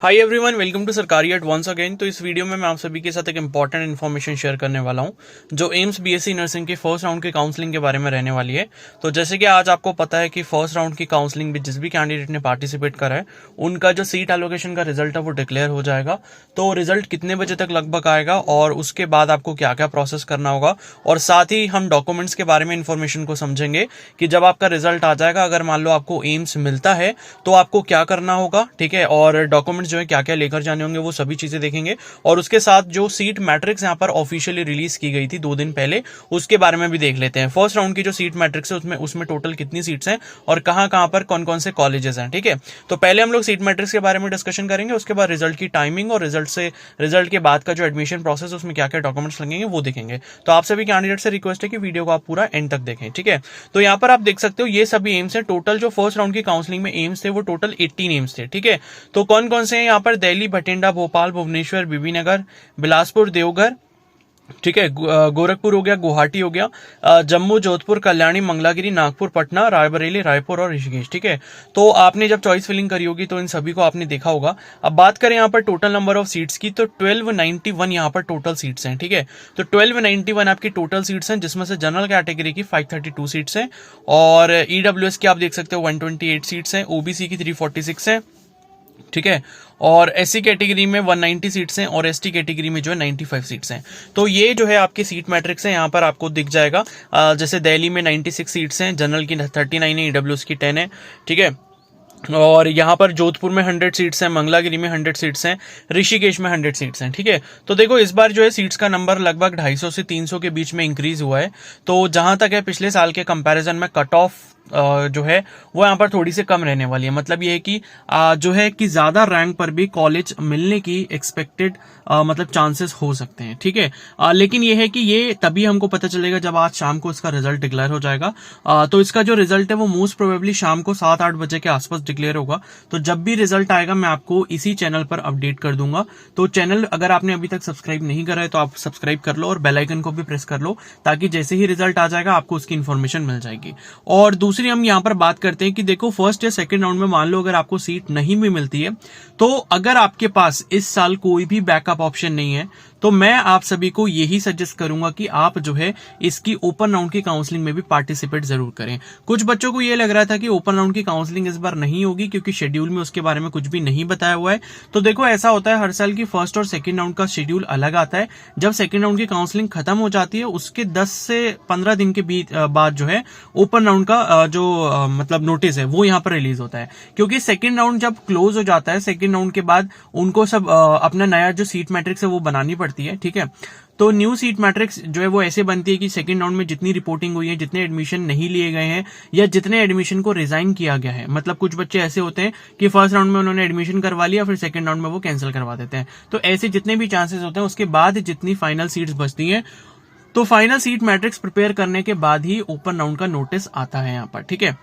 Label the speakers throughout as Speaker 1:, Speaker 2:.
Speaker 1: Hi everyone, welcome to सरकारी eight once again. तो इस वीडियो में मैं आप सभी के साथ एक इंपॉर्टेंट इन्फॉर्मेशन शेयर करने वाला हूं जो एम्स बीएससी नर्सिंग के फर्स्ट राउंड की काउंसलिंग के बारे में रहने वाली है। तो जैसे कि आज आपको पता है कि फर्स्ट राउंड की काउंसलिंग में जिस भी कैंडिडेट ने पार्टिसिपेट करा है उनका जो सीट एलोकेशन का रिजल्ट है वो डिक्लेयर हो जाएगा। तो रिजल्ट कितने बजे तक लगभग आएगा और उसके बाद आपको क्या क्या प्रोसेस करना होगा, और साथ ही हम डॉक्यूमेंट्स के बारे में इन्फॉर्मेशन को समझेंगे कि जब आपका रिजल्ट आ जाएगा, अगर मान लो आपको एम्स मिलता है तो आपको क्या करना होगा, ठीक है, और डॉक्यूमेंट्स जो है क्या क्या लेकर जाने होंगे वो सभी चीजें देखेंगे। और उसके साथ जो सीट मैट्रिक्स यहाँ पर ऑफिशियली रिलीज की गई थी 2 दिन पहले, उसके बारे में भी देख लेते हैं। फर्स्ट राउंड की जो सीट मैट्रिक्स है उसमें टोटल कितनी सीट्स हैं और कहां पर कौन कौन से कॉलेजेस हैं, ठीक है। तो पहले हम लोग सीट मैट्रिक्स के बारे में डिस्कशन करेंगे, उसके बाद रिजल्ट की टाइमिंग और रिजल्ट के बाद का जो एडमिशन प्रोसेस उसमें क्या क्या डॉक्यूमेंट्स लगेंगे वो देखेंगे। तो आप सभी कैंडिडेट से रिक्वेस्ट है कि वीडियो को आप पूरा एंड तक देखें, ठीक है। तो यहाँ पर आप देख सकते हो ये सभी एम्स है। टोटल जो फर्स्ट राउंड की काउंसलिंग में एम्स थे वो टोटल 18 एम्स थे, ठीक है। तो कौन कौन से हैं यहाँ पर? दिल्ली, भटिंडा, भोपाल, भुवनेश्वर, बीबीनगर, बिलासपुर, देवघर, ठीक है, गोरखपुर हो गया, गुवाहाटी हो गया, जम्मू, जोधपुर, कल्याणी, मंगलागिरी, नागपुर, पटना, रायबरेली, रायपुर और ऋषिकेश, ठीक है। तो आपने जब चॉइस फिलिंग करी होगी तो इन सभी को आपने देखा होगा। अब बात करें यहाँ पर टोटल नंबर ऑफ सीट्स की, तो 1291 यहाँ पर टोटल सीट्स हैं, ठीक है। तो 1291 आपकी टोटल सीट्स हैं, जिसमें से जनरल कैटेगरी की 532 सीट्स हैं और ईडब्ल्यूएस की आप देख सकते हो 128 सीट्स हैं, ओबीसी की 346 है, ठीक है, और एससी कैटेगरी में 190 सीट्स हैं और एसटी कैटेगरी में जो है 95 सीट्स हैं। तो ये जो है आपकी सीट मैट्रिक्स है, यहाँ पर आपको दिख जाएगा। जैसे दिल्ली में 96 सीट्स हैं, जनरल की 39 है, ईडब्ल्यूएस की 10 है, ठीक है। और यहाँ पर जोधपुर में 100 सीट्स हैं, मंगलागिरी में 100 सीट्स हैं, ऋषिकेश में 100 सीट्स हैं, ठीक है। तो देखो इस बार जो है सीट्स का नंबर लगभग 250 से 300 के बीच में इंक्रीज हुआ है। तो जहां तक है पिछले साल के कंपैरिजन में कट ऑफ जो है वो यहाँ पर थोड़ी सी कम रहने वाली है। मतलब ये है कि जो है कि ज्यादा रैंक पर भी कॉलेज मिलने की एक्सपेक्टेड मतलब चांसेस हो सकते हैं, ठीक है। लेकिन ये है कि ये तभी हमको पता चलेगा जब आज शाम को इसका रिजल्ट डिक्लेयर हो जाएगा। तो इसका जो रिजल्ट है वो मोस्ट प्रोबेबली शाम को 7-8 बजे के आसपास डिक्लेयर होगा। तो जब भी रिजल्ट आएगा मैं आपको इसी चैनल पर अपडेट कर दूंगा। तो चैनल अगर आपने अभी तक सब्सक्राइब नहीं करा है तो आप सब्सक्राइब कर लो और बेल आइकन को भी प्रेस कर लो, ताकि जैसे ही रिजल्ट आ जाएगा आपको उसकी इन्फॉर्मेशन मिल जाएगी। और दूसरी हम यहाँ पर बात करते हैं कि देखो फर्स्ट या सेकंड राउंड में मान लो अगर आपको सीट नहीं भी मिलती है, तो अगर आपके पास इस साल कोई भी बैकअप ऑप्शन नहीं है तो मैं आप सभी को यही सजेस्ट करूंगा कि आप जो है इसकी ओपन राउंड की काउंसलिंग में भी पार्टिसिपेट जरूर करें। कुछ बच्चों को यह लग रहा था कि ओपन राउंड की काउंसलिंग इस बार नहीं होगी क्योंकि शेड्यूल में उसके बारे में कुछ भी नहीं बताया हुआ है। तो देखो ऐसा होता है हर साल की फर्स्ट और सेकंड राउंड का शेड्यूल अलग आता है। जब सेकंड राउंड की काउंसलिंग खत्म हो जाती है उसके 10 से 15 दिन के बीच बाद जो है ओपन राउंड का जो मतलब नोटिस है वो यहाँ पर रिलीज होता है। क्योंकि सेकंड राउंड जब क्लोज हो जाता है, सेकंड राउंड के बाद उनको सब अपना नया जो सीट मैट्रिक्स है वो बनानी पड़ती है, ठीक है। तो न्यू सीट मैट्रिक्स जो है वो ऐसे बनती है कि सेकंड राउंड में जितनी रिपोर्टिंग हुई है, जितने एडमिशन नहीं लिए गए हैं या जितने एडमिशन को रिजाइन किया गया है, मतलब कुछ बच्चे ऐसे होते हैं कि फर्स्ट राउंड में उन्होंने एडमिशन करवा लिया फिर सेकंड राउंड में वो कैंसिल करवा देते हैं। तो ऐसे जितने भी चांसेस होते हैं उसके बाद जितनी फाइनल सीट्स बचती हैं, तो फाइनल सीट मैट्रिक्स प्रिपेयर करने के बाद ही ओपन राउंड का नोटिस आता है यहाँ पर, ठीक है।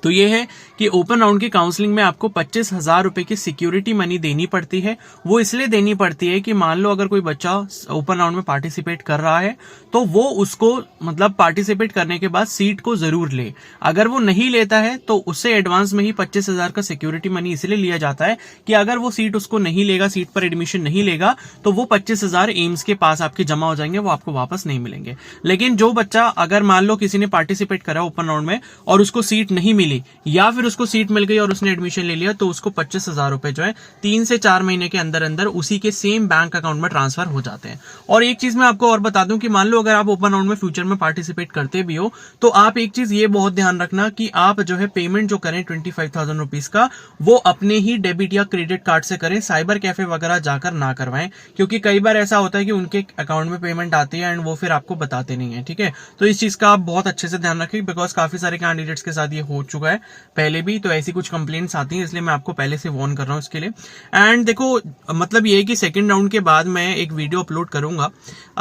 Speaker 1: तो ये है कि ओपन राउंड की काउंसलिंग में आपको 25,000 रुपए की सिक्योरिटी मनी देनी पड़ती है। वो इसलिए देनी पड़ती है कि मान लो अगर कोई बच्चा ओपन राउंड में पार्टिसिपेट कर रहा है तो वो उसको मतलब पार्टिसिपेट करने के बाद सीट को जरूर ले। अगर वो नहीं लेता है तो उससे एडवांस में ही 25,000 का सिक्योरिटी मनी इसलिए लिया जाता है कि अगर वो सीट उसको नहीं लेगा, सीट पर एडमिशन नहीं लेगा, तो वो 25,000 एम्स के पास आपके जमा हो जाएंगे, वो आपको वापस नहीं मिलेंगे। लेकिन जो बच्चा अगर मान लो किसी ने पार्टिसिपेट करा ओपन राउंड में और उसको सीट नहीं मिली या फिर उसको सीट मिल गई और उसने एडमिशन ले लिया, तो उसको 25,000 रुपए जो है 3 से 4 महीने के अंदर अंदर उसी के सेम बैंक अकाउंट में ट्रांसफर हो जाते हैं। और एक चीज मैं आपको और बता दूं कि मान लो अगर आप ओपन राउंड में फ्यूचर में पार्टिसिपेट करते भी हो तो आप एक चीज ये बहुत ध्यान रखना कि आप जो है पेमेंट जो करें 25,000 रुपीज का वो अपने ही डेबिट या क्रेडिट कार्ड से करें, साइबर कैफे वगैरह जाकर ना करवाएं। क्योंकि कई बार ऐसा होता है कि उनके अकाउंट में पेमेंट आती है एंड वो फिर आपको बताते नहीं है, ठीक है। तो इस चीज का आप बहुत अच्छे से ध्यान रखें, बिकॉज काफी सारे कैंडिडेट्स के साथ ये हो चुका है पहले भी। तो ऐसी कुछ कंप्लेंट्स आती हैं, इसलिए मैं आपको पहले से वार्न कर रहा हूं इसके लिए। एंड देखो मतलब ये है कि सेकंड राउंड के बाद मैं एक वीडियो अपलोड करूंगा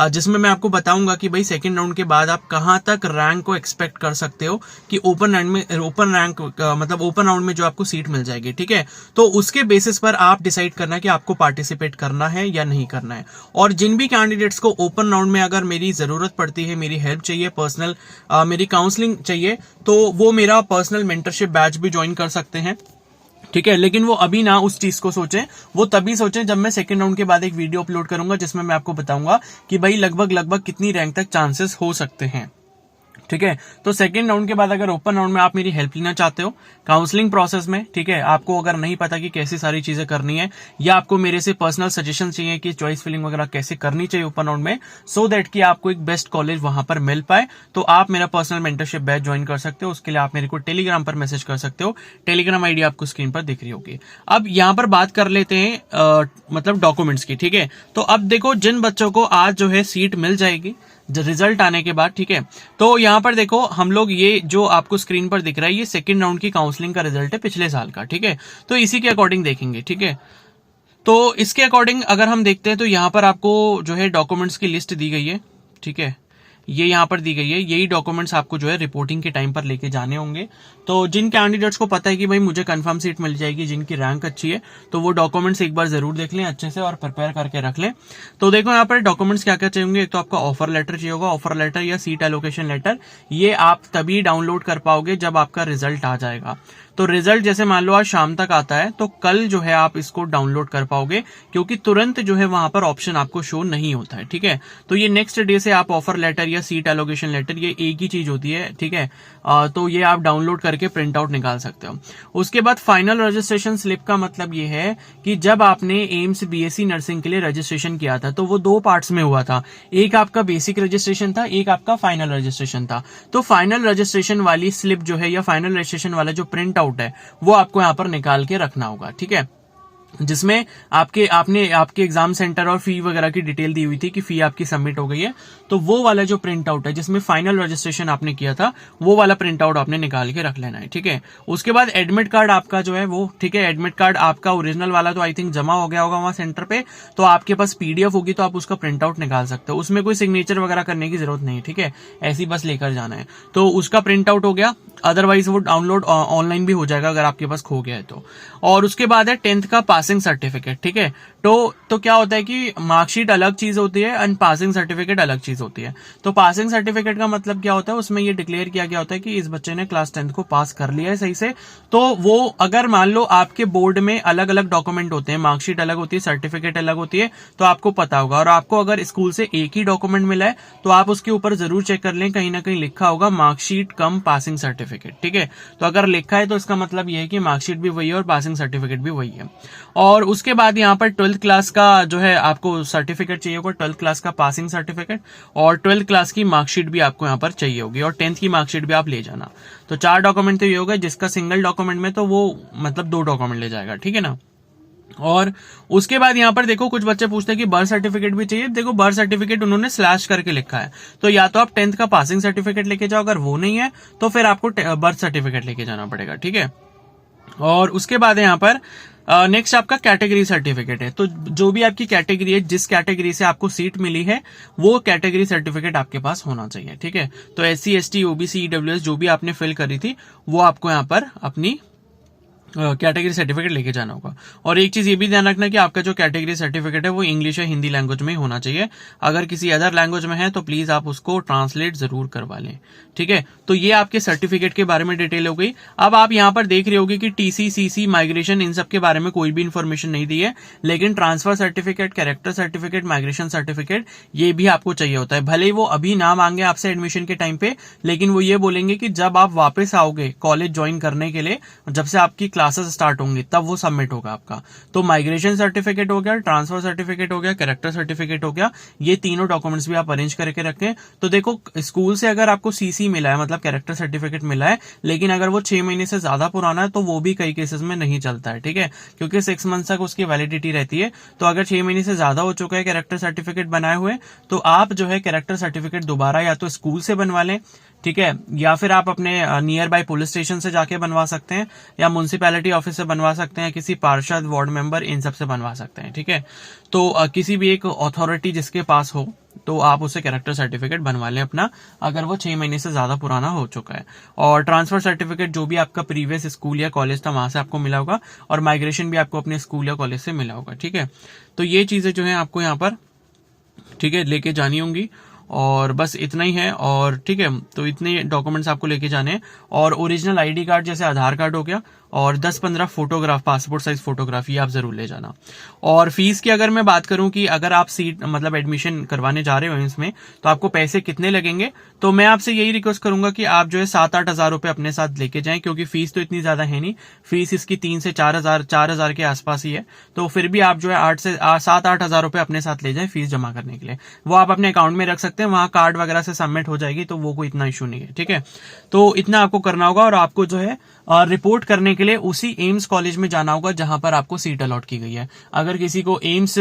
Speaker 1: जिसमें मैं आपको बताऊंगा कि भाई सेकंड राउंड के बाद आप कहां तक रैंक को एक्सपेक्ट कर सकते हो कि ओपन राउंड में जो आपको सीट मिल जाएगी, ठीक है। तो उसके बेसिस पर आप डिसाइड करना कि आपको पार्टिसिपेट करना है या नहीं करना है। और जिन भी कैंडिडेट्स को ओपन राउंड में अगर मेरी जरूरत पड़ती है, मेरी हेल्प चाहिए, पर्सनल मेरी काउंसलिंग चाहिए, तो वो मेरा पर्सनल मेंटरशिप बैच भी ज्वाइन कर सकते हैं। ठीक है। लेकिन वो अभी ना उस चीज को सोचें, वो तभी सोचें जब मैं सेकंड राउंड के बाद एक वीडियो अपलोड करूंगा जिसमें मैं आपको बताऊंगा कि भाई लगभग कितनी रैंक तक चांसेस हो सकते हैं। ठीक है। तो सेकंड राउंड के बाद अगर ओपन राउंड में आप मेरी हेल्प लेना चाहते हो काउंसलिंग प्रोसेस में, ठीक है, आपको अगर नहीं पता कि कैसी सारी चीजें करनी है या आपको मेरे से पर्सनल सजेशन चाहिए कि चॉइस फिलिंग वगैरह कैसे करनी चाहिए ओपन राउंड में, सो दैट कि आपको एक बेस्ट कॉलेज वहां पर मिल पाए, तो आप मेरा पर्सनल मेंटरशिप बैच ज्वाइन कर सकते हो। उसके लिए आप मेरे को टेलीग्राम पर मैसेज कर सकते हो। टेलीग्राम आईडी आपको स्क्रीन पर दिख रही होगी। अब यहां पर बात कर लेते हैं मतलब डॉक्यूमेंट्स की। ठीक है। तो अब देखो, जिन बच्चों को आज जो है सीट मिल जाएगी रिजल्ट आने के बाद, ठीक है, तो यहां पर देखो हम लोग, ये जो आपको स्क्रीन पर दिख रहा है ये सेकंड राउंड की काउंसलिंग का रिजल्ट है पिछले साल का। ठीक है। तो इसी के अकॉर्डिंग देखेंगे। ठीक है। तो इसके अकॉर्डिंग अगर हम देखते हैं तो यहां पर आपको जो है डॉक्यूमेंट्स की लिस्ट दी गई है। ठीक है। ये यहां पर दी गई है, यही डॉक्यूमेंट्स आपको जो है रिपोर्टिंग के टाइम पर लेके जाने होंगे। तो जिन कैंडिडेट्स को पता है कि भाई मुझे कंफर्म सीट मिल जाएगी, जिनकी रैंक अच्छी है, तो वो डॉक्यूमेंट्स एक बार जरूर देख लें अच्छे से और प्रिपेयर करके रख लें। तो देखो यहाँ पर डॉक्यूमेंट्स क्या क्या चाहिए होंगे। एक तो आपका ऑफर लेटर चाहिए होगा। ऑफर लेटर या सीट एलोकेशन लेटर ये आप तभी डाउनलोड कर पाओगे जब आपका रिजल्ट आ जाएगा। तो रिजल्ट जैसे मान लो आज शाम तक आता है तो कल जो है आप इसको डाउनलोड कर पाओगे, क्योंकि तुरंत जो है वहां पर ऑप्शन आपको शो नहीं होता है। ठीक है। तो ये नेक्स्ट डे से आप ऑफर लेटर या सीट एलोकेशन लेटर ये एक ही चीज होती है। ठीक है। तो ये आप डाउनलोड करके प्रिंट आउट निकाल सकते हो। उसके बाद फाइनल रजिस्ट्रेशन स्लिप का मतलब ये है कि जब आपने एम्स बीएससी नर्सिंग के लिए रजिस्ट्रेशन किया था तो वो दो पार्ट्स में हुआ था। एक आपका बेसिक रजिस्ट्रेशन था, एक आपका फाइनल रजिस्ट्रेशन था। तो फाइनल रजिस्ट्रेशन वाली स्लिप जो है या फाइनल रजिस्ट्रेशन वाला जो प्रिंट आउट है वो आपको यहां पर निकाल के रखना होगा। ठीक है। जिसमें आपके एग्जाम सेंटर और फी वगैरह की डिटेल दी हुई थी कि फी आपकी सबमिट हो गई है। तो वो वाला जो प्रिंट आउट है जिसमें फाइनल रजिस्ट्रेशन आपने किया था वो वाला प्रिंट आउट आपने निकाल के रख लेना है। ठीक है। उसके बाद एडमिट कार्ड आपका जो है वो, ठीक है, एडमिट कार्ड आपका ओरिजिनल वाला तो आई थिंक जमा हो गया होगा वहां सेंटर पे, तो आपके पास पीडीएफ होगी तो आप उसका प्रिंट आउट निकाल सकते हो। उसमें कोई सिग्नेचर वगैरह करने की जरूरत नहीं। ठीक है। ऐसी बस लेकर जाना है। तो उसका प्रिंट आउट हो गया। अदरवाइज वो डाउनलोड ऑनलाइन भी हो जाएगा अगर आपके पास खो गया है तो। और उसके बाद है 10th का पासिंग सर्टिफिकेट। ठीक है। तो क्या होता है कि मार्कशीट अलग चीज होती है एंड पासिंग सर्टिफिकेट अलग चीज होती है। तो पासिंग सर्टिफिकेट का मतलब क्या होता है, उसमें ये डिक्लेयर किया गया होता है कि इस बच्चे ने क्लास 10th को पास कर लिया है सही से। तो वो अगर मान लो आपके बोर्ड में अलग अलग डॉक्यूमेंट होते हैं, मार्कशीट अलग होती है, सर्टिफिकेट अलग होती है, तो आपको पता होगा। और आपको अगर स्कूल से एक ही डॉक्यूमेंट मिला है तो आप उसके ऊपर जरूर चेक कर लें, कहीं ना कहीं लिखा होगा मार्कशीट कम पासिंग सर्टिफिकेट। ठीक है। तो अगर लिखा है तो इसका मतलब यह है कि मार्कशीट भी वही है और पासिंग सर्टिफिकेट भी वही है। और उसके बाद यहाँ पर 12th क्लास का जो है आपको सर्टिफिकेट चाहिए होगा, 12th क्लास का पासिंग सर्टिफिकेट, और 12th क्लास की मार्कशीट भी आपको यहाँ पर चाहिए होगी, और 10th की मार्कशीट भी आप ले जाना। तो 4 डॉक्यूमेंट तो ये होगा। जिसका सिंगल डॉक्यूमेंट में तो वो मतलब 2 डॉक्यूमेंट ले जाएगा। ठीक है ना। और उसके बाद यहाँ पर देखो कुछ बच्चे पूछते हैं कि बर्थ सर्टिफिकेट भी चाहिए। देखो बर्थ सर्टिफिकेट उन्होंने स्लैश करके लिखा है, तो या तो आप 10th का पासिंग सर्टिफिकेट लेके जाओ, अगर वो नहीं है तो फिर आपको बर्थ सर्टिफिकेट लेके जाना पड़ेगा। ठीक है। और उसके बाद यहाँ पर नेक्स्ट आपका कैटेगरी सर्टिफिकेट है। तो जो भी आपकी कैटेगरी है, जिस कैटेगरी से आपको सीट मिली है वो कैटेगरी सर्टिफिकेट आपके पास होना चाहिए। ठीक है। तो SC ST OBC EWS जो भी आपने फिल करी थी वो आपको यहाँ पर अपनी कैटेगरी सर्टिफिकेट लेके जाना होगा। और एक चीज ये भी ध्यान रखना कि आपका जो कैटेगरी सर्टिफिकेट है वो इंग्लिश या हिंदी लैंग्वेज में ही होना चाहिए। अगर किसी अदर लैंग्वेज में है तो प्लीज आप उसको ट्रांसलेट जरूर करवा लें। ठीक है। तो ये आपके सर्टिफिकेट के बारे में डिटेल हो गई। अब आप यहाँ पर देख रहे होगे कि TC CC माइग्रेशन इन सब के बारे में कोई भी इन्फॉर्मेशन नहीं दी है, लेकिन transfer certificate, character certificate, migration certificate ये भी आपको चाहिए होता है। भले वो अभी ना मांगे आपसे एडमिशन के टाइम पे, लेकिन वो ये बोलेंगे कि जब आप वापस आओगे कॉलेज ज्वाइन करने के लिए, जब से आपकी क्लासेस स्टार्ट होंगी तब वो सबमिट होगा आपका। तो माइग्रेशन सर्टिफिकेट हो गया, ट्रांसफर सर्टिफिकेट हो गया, कैरेक्टर सर्टिफिकेट हो गया, ये तीनों डॉक्यूमेंट्स भी आप अरेंज करके रखें। तो देखो स्कूल से अगर आपको CC मिला है, मतलब कैरेक्टर सर्टिफिकेट मिला है, लेकिन अगर वो 6 महीने से ज्यादा पुराना है तो वो भी कई केसेस में नहीं चलता है। ठीक है। क्योंकि 6 मंथ तक उसकी वैलिडिटी रहती है। तो अगर 6 महीने से ज्यादा हो चुका है कैरेक्टर सर्टिफिकेट बनाए हुए, तो आप जो है कैरेक्टर सर्टिफिकेट दोबारा या तो स्कूल से बनवा लें, ठीक है, या फिर आप अपने नियर बाय पुलिस स्टेशन से जाके बनवा सकते हैं, या म्युनिसिपैलिटी ऑफिस से बनवा सकते हैं, किसी पार्षद, वार्ड मेंबर, इन सब से बनवा सकते हैं। ठीक है। तो किसी भी एक अथॉरिटी जिसके पास हो तो आप उससे कैरेक्टर सर्टिफिकेट बनवा लें अपना, अगर वो 6 महीने से ज्यादा पुराना हो चुका है। और ट्रांसफर सर्टिफिकेट जो भी आपका प्रीवियस स्कूल या कॉलेज था वहां से आपको मिला होगा, और माइग्रेशन भी आपको अपने स्कूल या कॉलेज से मिला होगा। ठीक है। तो ये चीजें जो है आपको यहाँ पर, ठीक है, लेके जानी होंगी। और बस इतना ही है। और ठीक है, तो इतने डॉक्यूमेंट्स आपको लेके जाने हैं। और ओरिजिनल ID कार्ड जैसे आधार कार्ड हो गया, और 10-15 फोटोग्राफ, पासपोर्ट साइज फोटोग्राफी आप जरूर ले जाना। और फीस की अगर मैं बात करूं कि अगर आप सीट मतलब एडमिशन करवाने जा रहे हो एम्स में तो आपको पैसे कितने लगेंगे, तो मैं आपसे यही रिक्वेस्ट करूंगा कि आप जो है 7-8 हजार रुपए अपने साथ लेके जाएं, क्योंकि फीस तो इतनी ज्यादा है नहीं, फीस इसकी 3 से 4 हजार के आसपास ही है। तो फिर भी आप जो है 7-8 हजार रुपए अपने साथ ले जाएं फीस जमा करने के लिए। वो आप अपने अकाउंट में रख सकते हैं, वहां कार्ड वगैरह से सबमिट हो जाएगी, तो वो कोई इतना इशू नहीं है, ठीक है। तो इतना आपको करना होगा और आपको जो है रिपोर्ट करने के लिए उसी एम्स कॉलेज में जाना होगा जहां पर आपको सीट अलॉट की गई है। अगर किसी को एम्स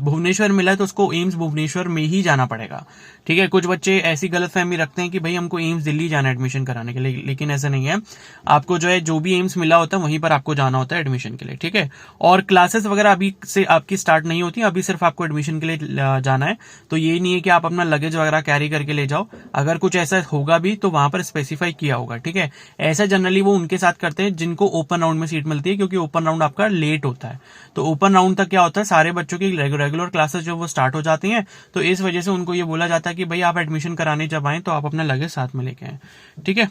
Speaker 1: भुवनेश्वर मिला है तो उसको एम्स भुवनेश्वर में ही जाना पड़ेगा, ठीक है। कुछ बच्चे ऐसी गलतफहमी रखते हैं कि भाई हमको एम्स दिल्ली जाना है एडमिशन कराने के लिए, लेकिन ऐसा नहीं है। आपको जो है जो भी एम्स मिला होता है वहीं पर आपको जाना होता है एडमिशन के लिए, ठीक है। और क्लासेस वगैरह अभी से आपकी स्टार्ट नहीं होती, अभी सिर्फ आपको एडमिशन के लिए जाना है। तो ये नहीं है कि आप अपना लगेज वगैरह कैरी करके ले जाओ, अगर कुछ ऐसा होगा भी तो वहां पर स्पेसिफाई किया होगा, ठीक है। ऐसा जनरली वो उनके साथ करते हैं जिनको ओपन राउंड में सीट मिलती है, क्योंकि ओपन राउंड आपका लेट होता है। तो ओपन राउंड तक क्या होता है, सारे बच्चों की रेगुलर क्लासेस जो वो स्टार्ट हो जाती हैं, तो इस वजह से उनको ये बोला जाता है कि भाई आप एडमिशन कराने जब आए तो आप अपना लगेज साथ में लेके आए, ठीक है।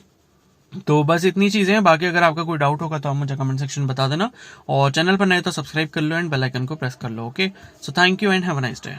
Speaker 1: तो बस इतनी चीजें हैं, बाकी अगर आपका कोई डाउट होगा तो आप मुझे कमेंट सेक्शन में बता देना, और चैनल पर नए तो सब्सक्राइब कर लो एंड बेल आइकन को प्रेस कर लो, okay. So thank you and have a nice day.